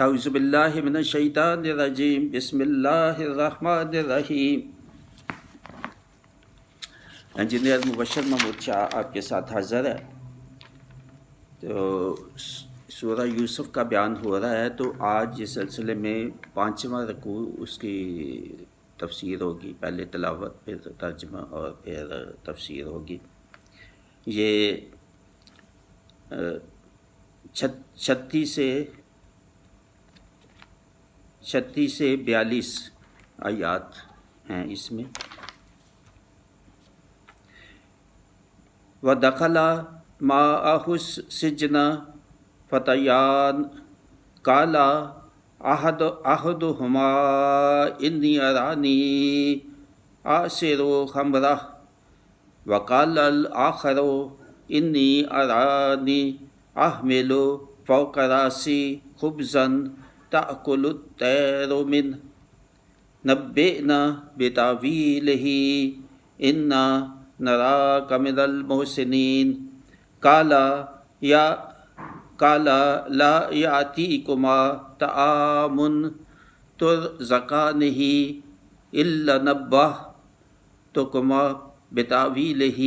اعوذ باللہ من الشیطان الرجیم، بسم اللہ الرحمن الرحیم۔ انجینئر مبشر محمود شاہ آپ کے ساتھ حاضر ہے۔ تو سورہ یوسف کا بیان ہو رہا ہے، تو آج اس سلسلے میں 5واں رکوع اس کی تفسیر ہوگی، پہلے تلاوت پھر ترجمہ اور پھر تفسیر ہوگی۔ یہ 36 سے 42 آیات ہیں اس میں۔ وَدَخَلَ مَعَهُ السِّجْنَ فَتَيَانِ قَالَ أَحَدُهُمَا إِنِّي أَرَانِي أَعْصِرُ خَمْرًا وَقَالَ الْآخَرُ إِنِّي أَرَانِي أَحْمِلُ فَوْقَ رَأْسِي خُبْزًا تَأْكُلُ الطَّيْرُ مِنْهُ نَبِّئْنَا بِتَأْوِيلِهِ إِنَّا نَرَاكَ مِنَ الْمُحْسِنِينَ قَالَ لَا يَأْتِيكُمَا طَعَامٌ تُرْزَقَانِهِ إِلَّا نَبَّأْتُكُمَا بِتَأْوِيلِهِ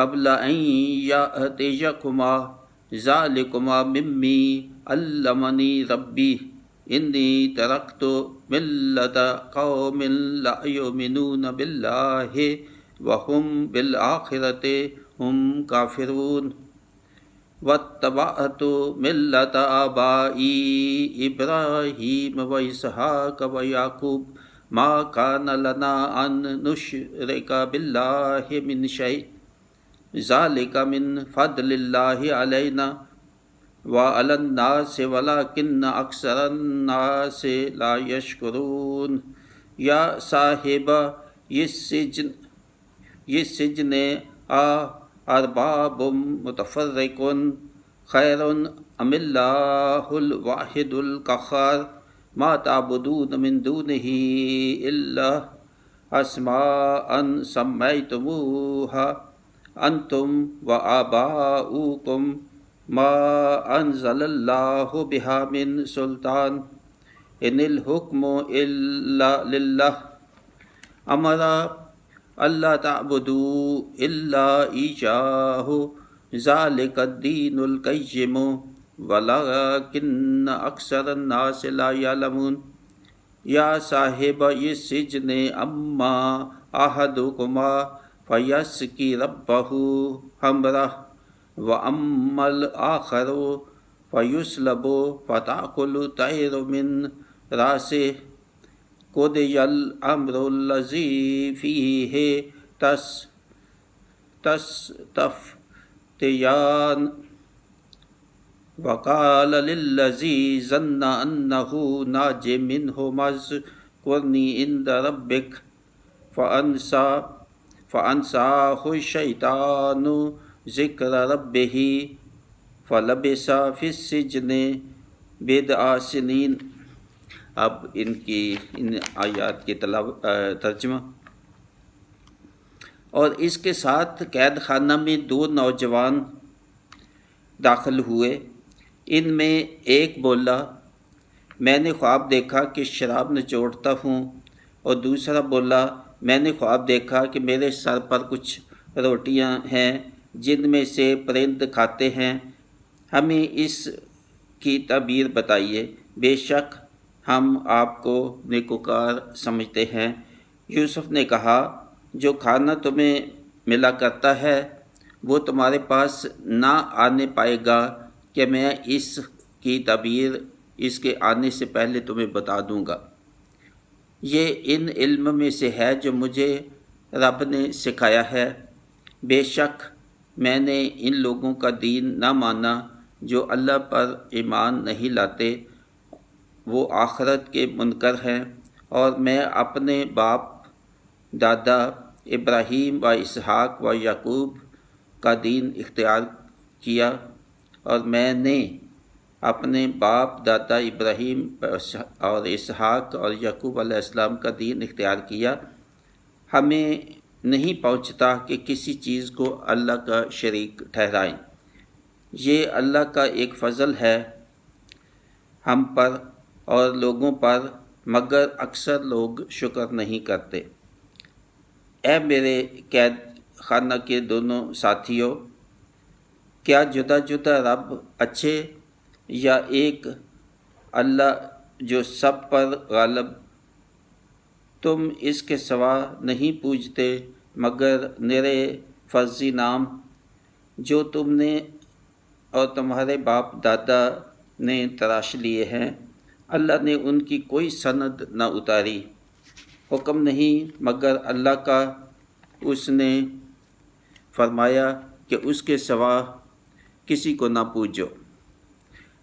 قَبْلَ أَنْ يَأْتِيَكُمَا ذَلِكُمَا مِمَّا عَلَّمَنِي رَبِّي إِنِّي تَرَكْتُ مِلَّةَ قَوْمٍ لَا يُؤْمِنُونَ بِاللَّهِ وَهُمْ بِالْآخِرَةِ هُمْ كَافِرُونَ وَاتَّبَعْتُ مِلَّةَ آبَائِي إِبْرَاهِيمَ وَإِسْحَاقَ وَيَعْقُوبَ مَا كَانَ لَنَا أَن نُشْرِكَ بِاللَّهِ مِنْ شَيْءٍ ذَلِكَ مِنْ فَضْلِ اللَّهِ عَلَيْنَا وَعَلَى النَّاسِ وَلَكِنَّ أَكْثَرَ النَّاسِ لَا يَشْكُرُونَ یا صاحب السجن أَأَرْبَابٌ مُتَفَرِّقٌ خَيْرٌ أَمِ اللَّهُ الْوَاحِدُ الْقَهَّارُ مَا تَعْبُدُونَ مِن دُونِهِ إِلَّا أَسْمَاءً سَمَّيْتُمُوهَا أَنْتُمْ وَآبَاؤُكُمْ مَا أَنزَلَ اللَّهُ بِهَا مِن سُلْطَانٍ إِنِ الْحُكْمُ إِلَّا لِلَّهِ أَمَرَ أَلَّا تَعْبُدُوا إِلَّا إِيَّاهُ ذَلِكَ الدِّينُ الْقَيِّمُ وَلَكِنَّ أَكْثَرَ النَّاسِ لَا يَعْلَمُونَ یا صاحب السجن أَمَّا أَحَدُكُمَا فَيَسْقِي رَبَّهُ خَمْرًا وَأَمَّا الْآخَرُ فَيُصْلَبُ فَتَأْكُلُ الطَّيْرُ مِنْ رَأْسِهِ قُضِيَ الْأَمْرُ الَّذِي فِيهِ تَسْتَفْتِيَانِ وَقَالَ لِلَّذِي ظَنَّ أَنَّهُ نَاجٍ مِنْهُ اذْكُرْنِي عِنْدَ رَبِّكَ فَأَنْسَاهُ الشَّيْطَانُ ذِكْرَ رَبِّهِ فَلَبِثَ فِي السِّجْنِ بِضْعَ سِنِينَ۔ اب ان آیات کی ترجمہ۔ اور اس کے ساتھ قید خانہ میں 2 نوجوان داخل ہوئے۔ ان میں ایک بولا، میں نے خواب دیکھا کہ شراب نچوڑتا ہوں، اور دوسرا بولا، میں نے خواب دیکھا کہ میرے سر پر کچھ روٹیاں ہیں جن میں سے پرند کھاتے ہیں، ہمیں اس کی تعبیر بتائیے، بے شک ہم آپ کو نیکوکار سمجھتے ہیں۔ یوسف نے کہا، جو کھانا تمہیں ملا کرتا ہے وہ تمہارے پاس نہ آنے پائے گا کہ میں اس کی تعبیر اس کے آنے سے پہلے تمہیں بتا دوں گا۔ یہ ان علم میں سے ہے جو مجھے رب نے سکھایا ہے، بے شک میں نے ان لوگوں کا دین نہ مانا جو اللہ پر ایمان نہیں لاتے، وہ آخرت کے منکر ہیں، اور میں اپنے باپ دادا ابراہیم و اسحاق و یعقوب کا دین اختیار کیا، اور میں نے اپنے باپ دادا ابراہیم اور اسحاق اور یعقوب علیہ السلام کا دین اختیار کیا۔ ہمیں نہیں پہنچتا کہ کسی چیز کو اللہ کا شریک ٹھہرائیں، یہ اللہ کا ایک فضل ہے۔ ہم پر اور لوگوں پر، مگر اکثر لوگ شکر نہیں کرتے۔ اے میرے قید خانہ کے دونوں ساتھیوں، کیا جدا جدا رب اچھے یا ایک اللہ جو سب پر غالب؟ تم اس کے سوا نہیں پوجتے مگر نرے فرضی نام جو تم نے اور تمہارے باپ دادا نے تراش لیے ہیں۔ اللہ نے ان کی کوئی سند نہ اتاری، حکم نہیں مگر اللہ کا۔ اس نے فرمایا کہ اس کے سوا کسی کو نہ پوجو۔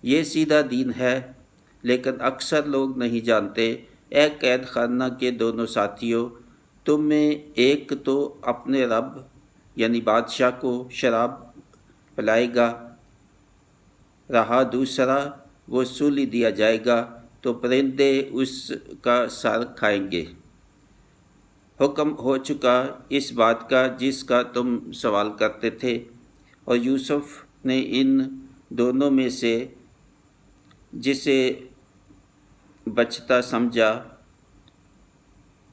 یہ سیدھا دین ہے، لیکن اکثر لوگ نہیں جانتے۔ اے قید خانہ کے دونوں ساتھیوں، تم میں ایک تو اپنے رب یعنی بادشاہ کو شراب پلائے گا، رہا دوسرا وہ سولی دیا جائے گا تو پرندے اس کا سر کھائیں گے۔ حکم ہو چکا اس بات کا جس کا تم سوال کرتے تھے۔ اور یوسف نے ان دونوں میں سے جسے بچتا سمجھا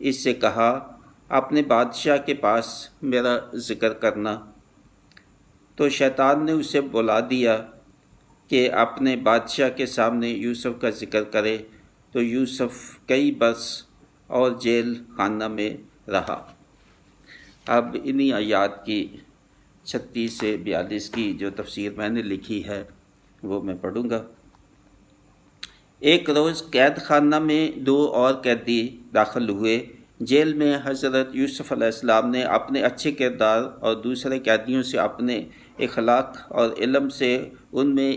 اس سے کہا، اپنے بادشاہ کے پاس میرا ذکر کرنا۔ تو شیطان نے اسے بلا دیا کہ اپنے بادشاہ کے سامنے یوسف کا ذکر کرے، تو یوسف کئی برس اور جیل خانہ میں رہا۔ اب انہی آیات کی 36 سے 42 کی جو تفسیر میں نے لکھی ہے وہ میں پڑھوں گا۔ ایک روز قید خانہ میں 2 اور قیدی داخل ہوئے۔ جیل میں حضرت یوسف علیہ السلام نے اپنے اچھے کردار اور دوسرے قیدیوں سے اپنے اخلاق اور علم سے ان میں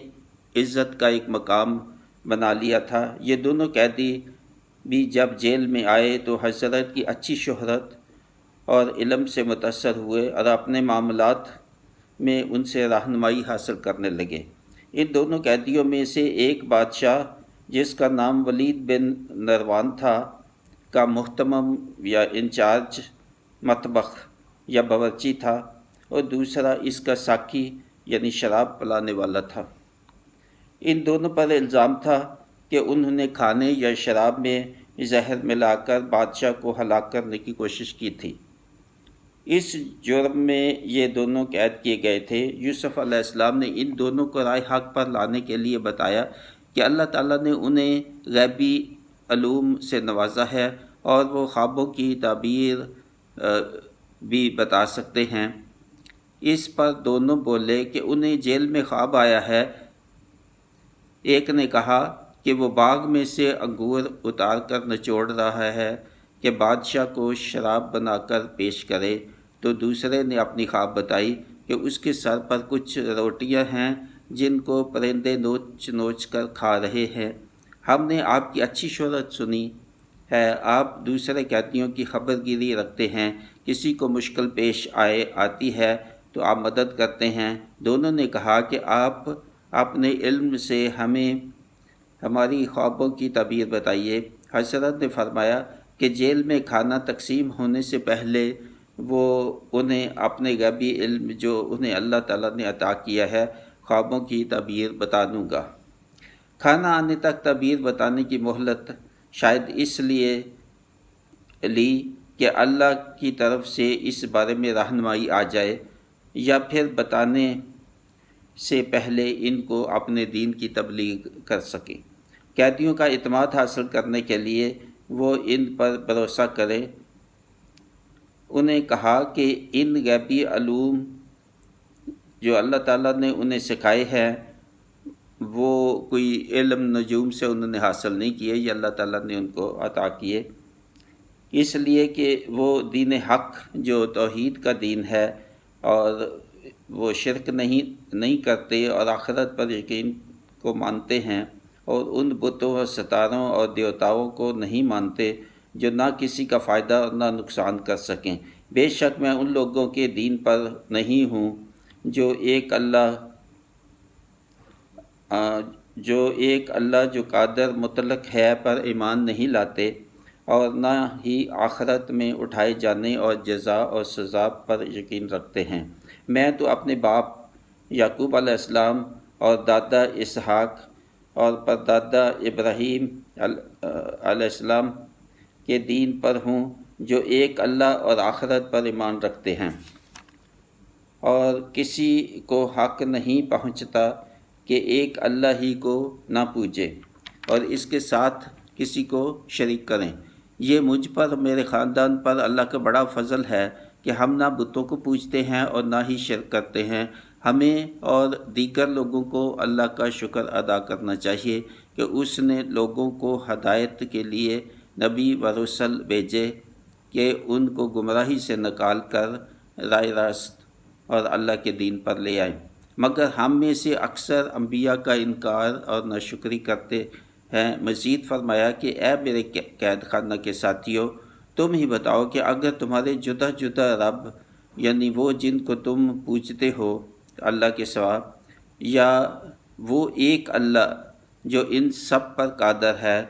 عزت کا ایک مقام بنا لیا تھا۔ یہ دونوں قیدی بھی جب جیل میں آئے تو حضرت کی اچھی شہرت اور علم سے متاثر ہوئے اور اپنے معاملات میں ان سے رہنمائی حاصل کرنے لگے۔ ان دونوں قیدیوں میں سے ایک بادشاہ جس کا نام ولید بن نروان تھا کا محتمم یا انچارج مطبخ یا باورچی تھا، اور دوسرا اس کا ساقی یعنی شراب پلانے والا تھا۔ ان دونوں پر الزام تھا کہ انہوں نے کھانے یا شراب میں زہر ملا کر بادشاہ کو ہلاک کرنے کی کوشش کی تھی۔ اس جرم میں یہ دونوں قید کیے گئے تھے۔ یوسف علیہ السلام نے ان دونوں کو رائے حق پر لانے کے لیے بتایا کہ اللہ تعالیٰ نے انہیں غیبی علوم سے نوازا ہے اور وہ خوابوں کی تعبیر بھی بتا سکتے ہیں۔ اس پر دونوں بولے کہ انہیں جیل میں خواب آیا ہے۔ ایک نے کہا کہ وہ باغ میں سے انگور اتار کر نچوڑ رہا ہے کہ بادشاہ کو شراب بنا کر پیش کرے، تو دوسرے نے اپنی خواب بتائی کہ اس کے سر پر کچھ روٹیاں ہیں جن کو پرندے نوچ نوچ کر کھا رہے ہیں۔ ہم نے آپ کی اچھی شہرت سنی ہے، آپ دوسرے قیدیوں کی خبر گیری رکھتے ہیں، کسی کو مشکل پیش آتی ہے تو آپ مدد کرتے ہیں۔ دونوں نے کہا کہ آپ اپنے علم سے ہمیں ہماری خوابوں کی تعبیر بتائیے۔ حضرت نے فرمایا کہ جیل میں کھانا تقسیم ہونے سے پہلے وہ انہیں اپنے غیبی علم جو انہیں اللہ تعالیٰ نے عطا کیا ہے خوابوں کی تعبیر بتا دوں گا۔ کھانا آنے تک تعبیر بتانے کی مہلت شاید اس لیے لی کہ اللہ کی طرف سے اس بارے میں رہنمائی آ جائے، یا پھر بتانے سے پہلے ان کو اپنے دین کی تبلیغ کر سکیں۔ قیدیوں کا اعتماد حاصل کرنے کے لیے وہ ان پر بھروسہ کریں۔ انہیں کہا کہ ان غیبی علوم جو اللہ تعالیٰ نے انہیں سکھائے ہیں وہ کوئی علم نجوم سے انہوں نے حاصل نہیں کیے، یہ اللہ تعالیٰ نے ان کو عطا کیے، اس لیے کہ وہ دین حق جو توحید کا دین ہے اور وہ شرک نہیں کرتے اور آخرت پر یقین کو مانتے ہیں، اور ان بتوں اور ستاروں اور دیوتاؤں کو نہیں مانتے جو نہ کسی کا فائدہ اور نہ نقصان کر سکیں۔ بے شک میں ان لوگوں کے دین پر نہیں ہوں جو ایک اللہ جو قادر مطلق ہے پر ایمان نہیں لاتے، اور نہ ہی آخرت میں اٹھائے جانے اور جزا اور سزا پر یقین رکھتے ہیں۔ میں تو اپنے باپ یعقوب علیہ السلام اور دادا اسحاق اور پردادا ابراہیم علیہ السلام کے دین پر ہوں جو ایک اللہ اور آخرت پر ایمان رکھتے ہیں، اور کسی کو حق نہیں پہنچتا کہ ایک اللہ ہی کو نہ پوجے اور اس کے ساتھ کسی کو شریک کریں۔ یہ مجھ پر اور میرے خاندان پر اللہ کا بڑا فضل ہے کہ ہم نہ بتوں کو پوجتے ہیں اور نہ ہی شرک کرتے ہیں۔ ہمیں اور دیگر لوگوں کو اللہ کا شکر ادا کرنا چاہیے کہ اس نے لوگوں کو ہدایت کے لیے نبی و رسل بھیجے کہ ان کو گمراہی سے نکال کر راہ راست اور اللہ کے دین پر لے آئیں، مگر ہم میں سے اکثر انبیاء کا انکار اور ناشکری کرتے ہیں۔ مزید فرمایا کہ اے میرے قید خانہ کے ساتھیوں، تم ہی بتاؤ کہ اگر تمہارے جدا جدا رب، یعنی وہ جن کو تم پوجتے ہو اللہ کے سوا، یا وہ ایک اللہ جو ان سب پر قادر ہے،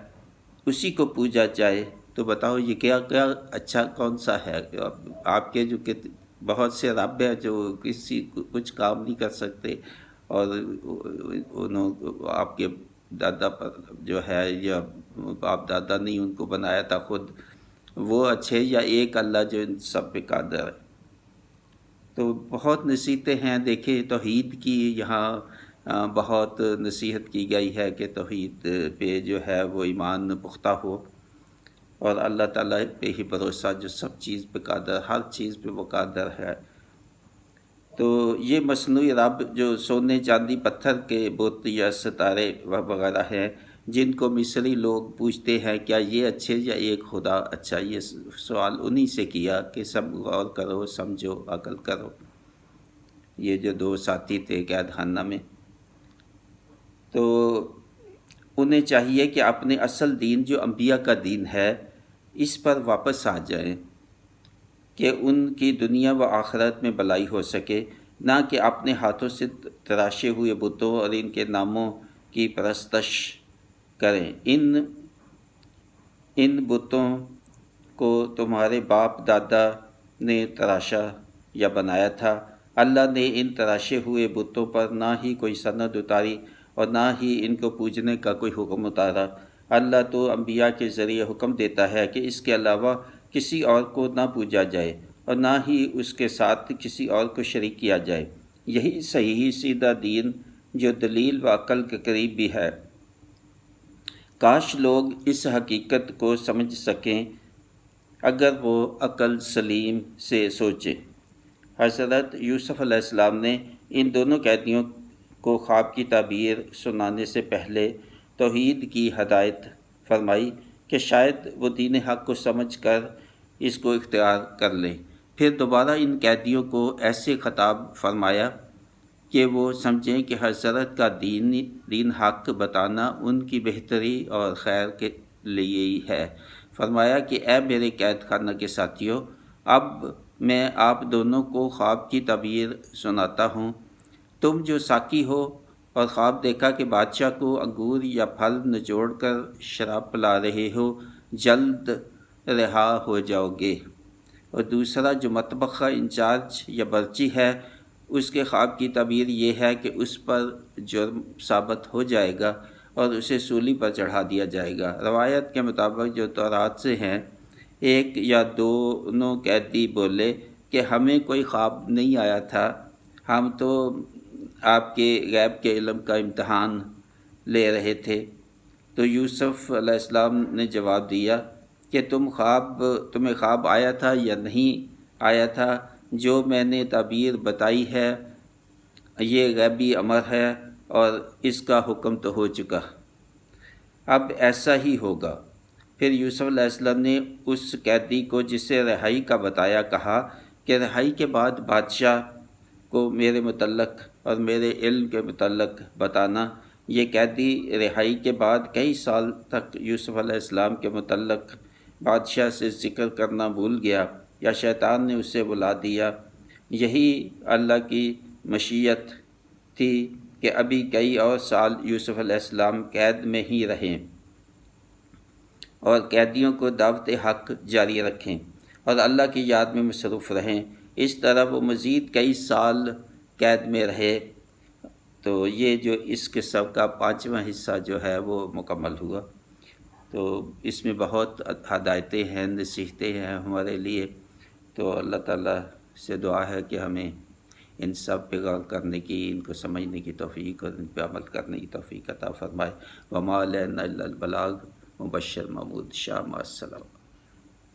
اسی کو پوجا جائے، تو بتاؤ یہ کیا اچھا کون سا ہے؟ آپ کے جو بہت سے رب ہیں جو کچھ کام نہیں کر سکتے، اور آپ کے دادا پر جو ہے یا باپ دادا نے ان کو بنایا تھا خود، وہ اچھے، یا ایک اللہ جو ان سب پہ قادر ہے؟ تو بہت نصیحتیں ہیں۔ دیکھیں توحید کی یہاں بہت نصیحت کی گئی ہے کہ توحید پہ جو ہے وہ ایمان پختہ ہو اور اللہ تعالیٰ پہ ہی بھروسہ، جو سب چیز پہ قادر، ہر چیز پہ وہ قادر ہے۔ تو یہ مصنوعی رب جو سونے چاندی پتھر کے بت یا ستارے وغیرہ ہیں جن کو مصری لوگ پوچھتے ہیں کیا یہ اچھے یا ایک خدا اچھا، یہ سوال انہی سے کیا کہ سب غور کرو، سمجھو، عقل کرو۔ یہ جو دو ساتھی تھے قید خانہ میں، تو انہیں چاہیے کہ اپنے اصل دین جو انبیاء کا دین ہے اس پر واپس آ جائیں کہ ان کی دنیا و آخرت میں بھلائی ہو سکے، نہ کہ اپنے ہاتھوں سے تراشے ہوئے بتوں اور ان کے ناموں کی پرستش کریں۔ ان بتوں کو تمہارے باپ دادا نے تراشا یا بنایا تھا۔ اللہ نے ان تراشے ہوئے بتوں پر نہ ہی کوئی سند اتاری اور نہ ہی ان کو پوجنے کا کوئی حکم اتارا۔ اللہ تو انبیاء کے ذریعے حکم دیتا ہے کہ اس کے علاوہ کسی اور کو نہ پوجا جائے اور نہ ہی اس کے ساتھ کسی اور کو شریک کیا جائے۔ یہی صحیح سیدھا دین جو دلیل و عقل کے قریب بھی ہے۔ کاش لوگ اس حقیقت کو سمجھ سکیں اگر وہ عقل سلیم سے سوچیں۔ حضرت یوسف علیہ السلام نے ان دونوں قیدیوں کو خواب کی تعبیر سنانے سے پہلے توحید کی ہدایت فرمائی کہ شاید وہ دین حق کو سمجھ کر اس کو اختیار کر لیں۔ پھر دوبارہ ان قیدیوں کو ایسے خطاب فرمایا کہ وہ سمجھیں کہ حضرت کا دین حق بتانا ان کی بہتری اور خیر کے لیے ہی ہے۔ فرمایا کہ اے میرے قید خانہ کے ساتھیوں، اب میں آپ دونوں کو خواب کی تعبیر سناتا ہوں۔ تم جو ساقی ہو اور خواب دیکھا کہ بادشاہ کو انگور یا پھل نچوڑ کر شراب پلا رہے ہو، جلد رہا ہو جاؤ گے۔ اور دوسرا جو مطبخ کا انچارج یا برچی ہے، اس کے خواب کی تعبیر یہ ہے کہ اس پر جرم ثابت ہو جائے گا اور اسے سولی پر چڑھا دیا جائے گا۔ روایت کے مطابق جو تورات سے ہیں، ایک یا دونوں قیدی بولے کہ ہمیں کوئی خواب نہیں آیا تھا، ہم تو آپ کے غیب کے علم کا امتحان لے رہے تھے۔ تو یوسف علیہ السلام نے جواب دیا کہ تمہیں خواب آیا تھا یا نہیں آیا تھا، جو میں نے تعبیر بتائی ہے یہ غیبی امر ہے اور اس کا حکم تو ہو چکا، اب ایسا ہی ہوگا۔ پھر یوسف علیہ السلام نے اس قیدی کو جسے رہائی کا بتایا کہا کہ رہائی کے بعد بادشاہ کو میرے متعلق اور میرے علم کے متعلق بتانا۔ یہ قیدی رہائی کے بعد کئی سال تک یوسف علیہ السلام کے متعلق بادشاہ سے ذکر کرنا بھول گیا یا شیطان نے اسے بلا دیا۔ یہی اللہ کی مشیت تھی کہ ابھی کئی اور سال یوسف علیہ السلام قید میں ہی رہیں اور قیدیوں کو دعوت حق جاری رکھیں اور اللہ کی یاد میں مصروف رہیں۔ اس طرح وہ مزید کئی سال قید میں رہے۔ تو یہ جو اس قصہ کا 5واں حصہ جو ہے وہ مکمل ہوا۔ تو اس میں بہت ہدایتیں ہیں، نصیحتیں ہیں ہمارے لیے۔ تو اللہ تعالیٰ سے دعا ہے کہ ہمیں ان سب پہ غور کرنے کی، ان کو سمجھنے کی توفیق اور ان پہ عمل کرنے کی توفیق عطا فرمائے۔ وما علینا الا البلاغ۔ مبشر محمود شاہ، مع السلام۔